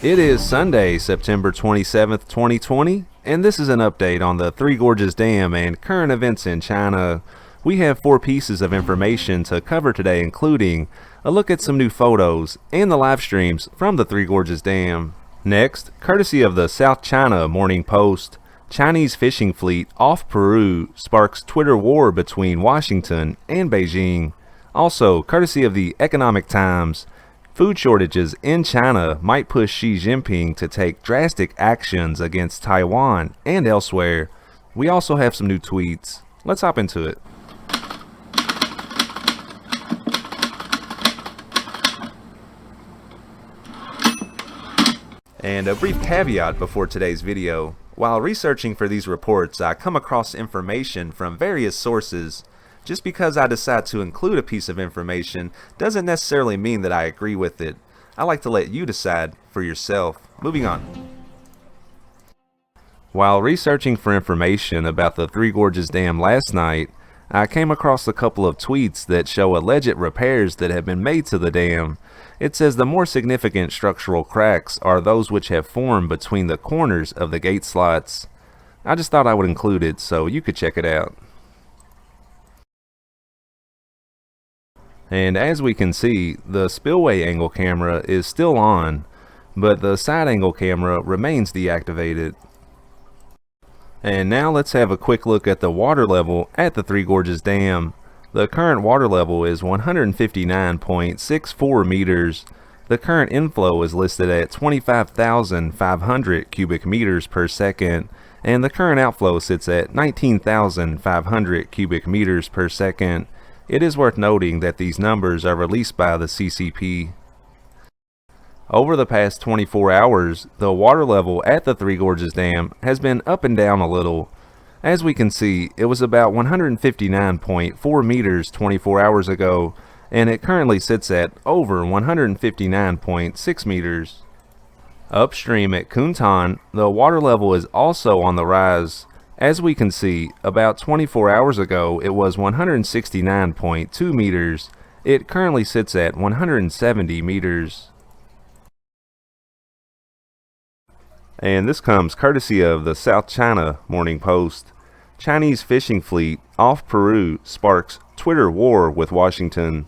It is Sunday, September 27th, 2020, and this is an update on the Three Gorges Dam and current events in China. We have 4 pieces of information to cover today, including a look at some new photos and the live streams from the Three Gorges Dam. Next, courtesy of the South China Morning Post, Chinese fishing fleet off Peru sparks Twitter war between Washington and Beijing. Also, courtesy of the Economic Times, food shortages in China might push Xi Jinping to take drastic actions against Taiwan and elsewhere. We also have some new tweets. Let's hop into it. And a brief caveat before today's video. While researching for these reports, I come across information from various sources. Just because I decide to include a piece of information doesn't necessarily mean that I agree with it. I like to let you decide for yourself. Moving on. While researching for information about the Three Gorges Dam last night, I came across a couple of tweets that show alleged repairs that have been made to the dam. It says the more significant structural cracks are those which have formed between the corners of the gate slots. I just thought I would include it so you could check it out. And as we can see, the spillway angle camera is still on, but the side angle camera remains deactivated. And now let's have a quick look at the water level at the Three Gorges Dam. The current water level is 159.64 meters. The current inflow is listed at 25,500 cubic meters per second, and the current outflow sits at 19,500 cubic meters per second. It is worth noting that these numbers are released by the CCP. Over the past 24 hours, the water level at the Three Gorges Dam has been up and down a little. As we can see, it was about 159.4 meters 24 hours ago, and it currently sits at over 159.6 meters. Upstream at Kuntan, the water level is also on the rise. As we can see, about 24 hours ago it was 169.2 meters. It currently sits at 170 meters. And this comes courtesy of the South China Morning Post. Chinese fishing fleet off Peru sparks Twitter war with Washington.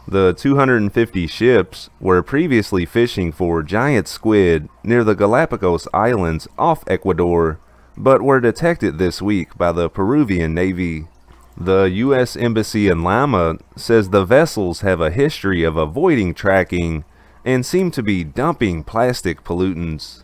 The 250 ships were previously fishing for giant squid near the Galapagos Islands off Ecuador, but were detected this week by the Peruvian Navy. The U.S. Embassy in Lima says the vessels have a history of avoiding tracking and seem to be dumping plastic pollutants.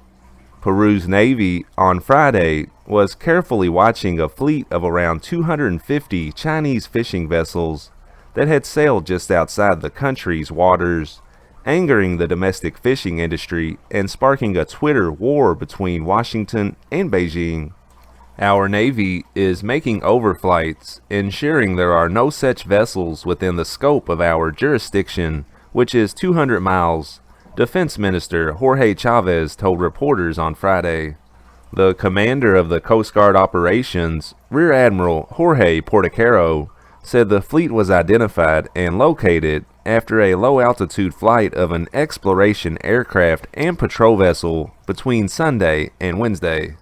Peru's Navy on Friday was carefully watching a fleet of around 250 Chinese fishing vessels that had sailed just outside the country's waters, angering the domestic fishing industry and sparking a Twitter war between Washington and Beijing. Our Navy is making overflights, ensuring there are no such vessels within the scope of our jurisdiction, which is 200 miles. Defense Minister Jorge Chavez told reporters on Friday. The commander of the Coast Guard operations, Rear Admiral Jorge Portocarrero, said the fleet was identified and located after a low-altitude flight of an exploration aircraft and patrol vessel between Sunday and Wednesday.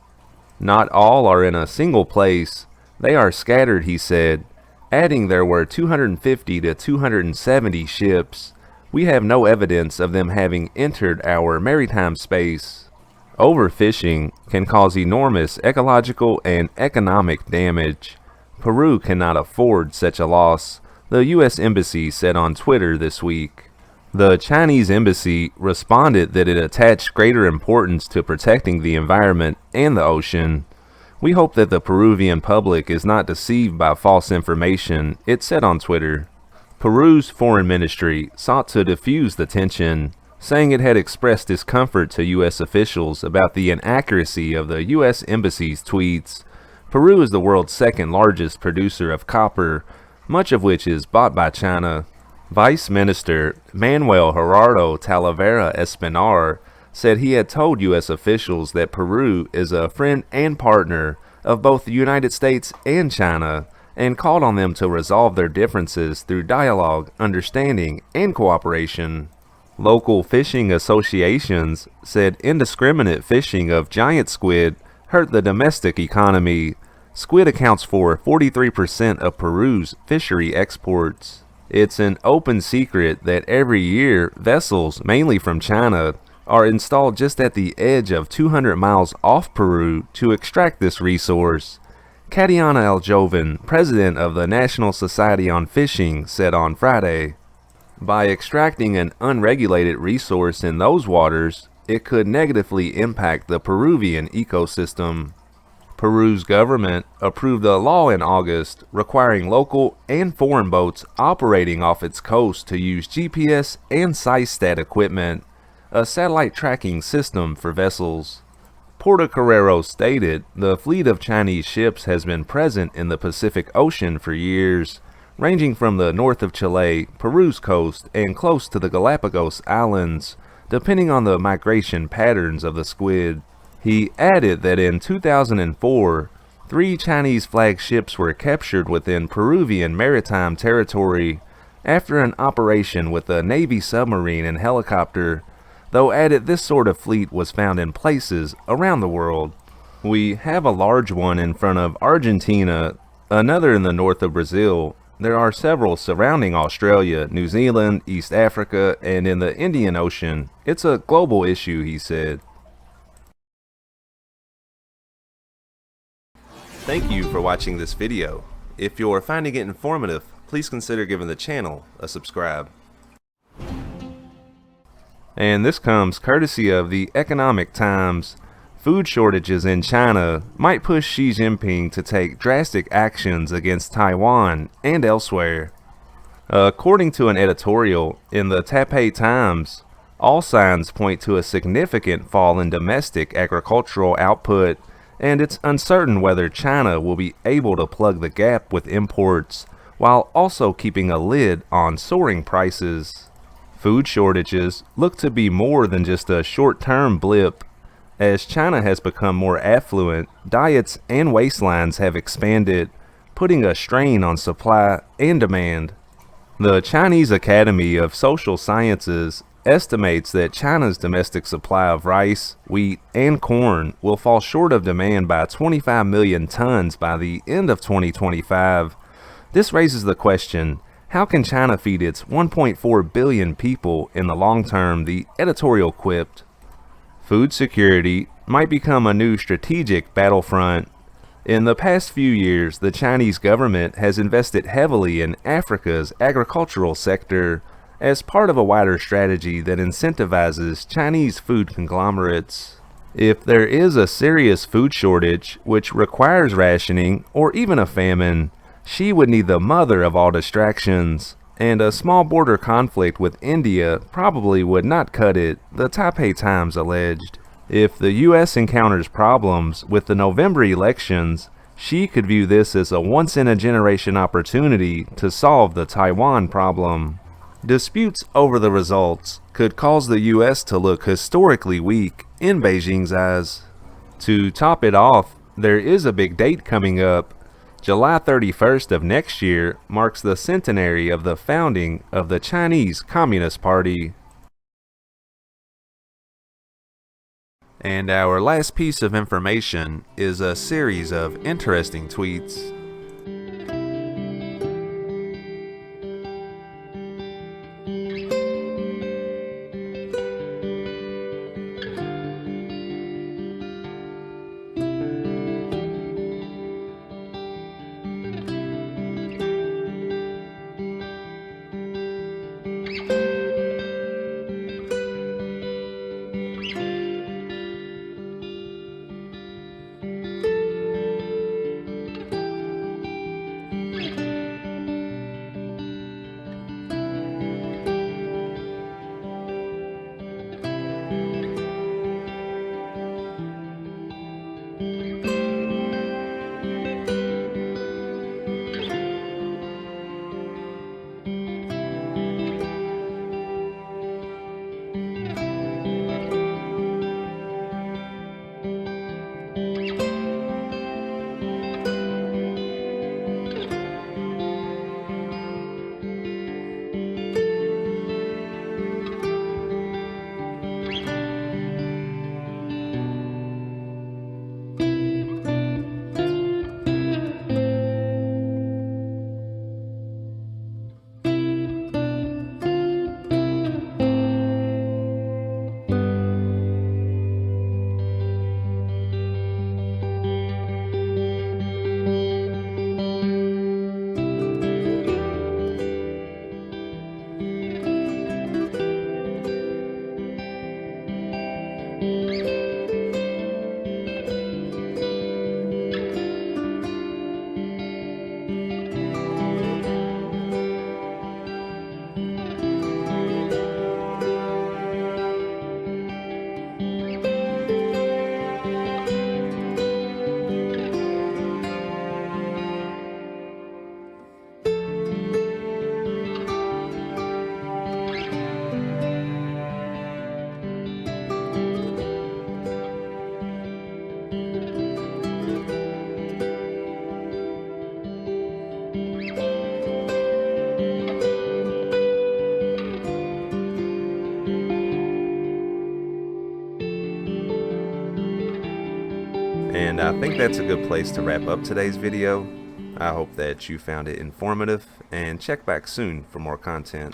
Not all are in a single place. They are scattered, he said, adding there were 250 to 270 ships. We have no evidence of them having entered our maritime space. Overfishing can cause enormous ecological and economic damage. Peru cannot afford such a loss, the U.S. Embassy said on Twitter this week. The Chinese Embassy responded that it attached greater importance to protecting the environment and the ocean. We hope that the Peruvian public is not deceived by false information, it said on Twitter. Peru's foreign ministry sought to diffuse the tension, saying it had expressed discomfort to U.S. officials about the inaccuracy of the U.S. Embassy's tweets. Peru is the world's second largest producer of copper, much of which is bought by China. Vice Minister Manuel Gerardo Talavera Espinar said he had told U.S. officials that Peru is a friend and partner of both the United States and China, and called on them to resolve their differences through dialogue, understanding, and cooperation. Local fishing associations said indiscriminate fishing of giant squid hurt the domestic economy. Squid accounts for 43% of Peru's fishery exports. It's an open secret that every year vessels, mainly from China, are installed just at the edge of 200 miles off Peru to extract this resource. Katiana Aljoven, president of the National Society on Fishing, said on Friday, "By extracting an unregulated resource in those waters, it could negatively impact the Peruvian ecosystem." Peru's government approved a law in August requiring local and foreign boats operating off its coast to use GPS and SciStat equipment, a satellite tracking system for vessels. Portocarrero stated the fleet of Chinese ships has been present in the Pacific Ocean for years, ranging from the north of Chile, Peru's coast, and close to the Galapagos Islands, depending on the migration patterns of the squid. He added that in 2004, 3 Chinese flag ships were captured within Peruvian maritime territory after an operation with a Navy submarine and helicopter, though added this sort of fleet was found in places around the world. "We have a large one in front of Argentina, another in the north of Brazil. There are several surrounding Australia, New Zealand, East Africa, and in the Indian Ocean. It's a global issue," he said. Thank you for watching this video. If you're finding it informative, please consider giving the channel a subscribe. And this comes courtesy of the Economic Times. Food shortages in China might push Xi Jinping to take drastic actions against Taiwan and elsewhere. According to an editorial in the Taipei Times, all signs point to a significant fall in domestic agricultural output, and it's uncertain whether China will be able to plug the gap with imports while also keeping a lid on soaring prices. Food shortages look to be more than just a short-term blip. As China has become more affluent, diets and waistlines have expanded, putting a strain on supply and demand. The Chinese Academy of Social Sciences estimates that China's domestic supply of rice, wheat, and corn will fall short of demand by 25 million tons by the end of 2025. This raises the question, how can China feed its 1.4 billion people in the long term? The editorial quipped. Food security might become a new strategic battlefront. In the past few years, the Chinese government has invested heavily in Africa's agricultural sector as part of a wider strategy that incentivizes Chinese food conglomerates. If there is a serious food shortage, which requires rationing or even a famine, Xi would need the mother of all distractions, and a small border conflict with India probably would not cut it, the Taipei Times alleged. If the U.S. encounters problems with the November elections, Xi could view this as a once-in-a-generation opportunity to solve the Taiwan problem. Disputes over the results could cause the U.S. to look historically weak in Beijing's eyes. To top it off, there is a big date coming up. July 31st of next year marks the centenary of the founding of the Chinese Communist Party. And our last piece of information is a series of interesting tweets. And I think that's a good place to wrap up today's video. I hope that you found it informative, and check back soon for more content.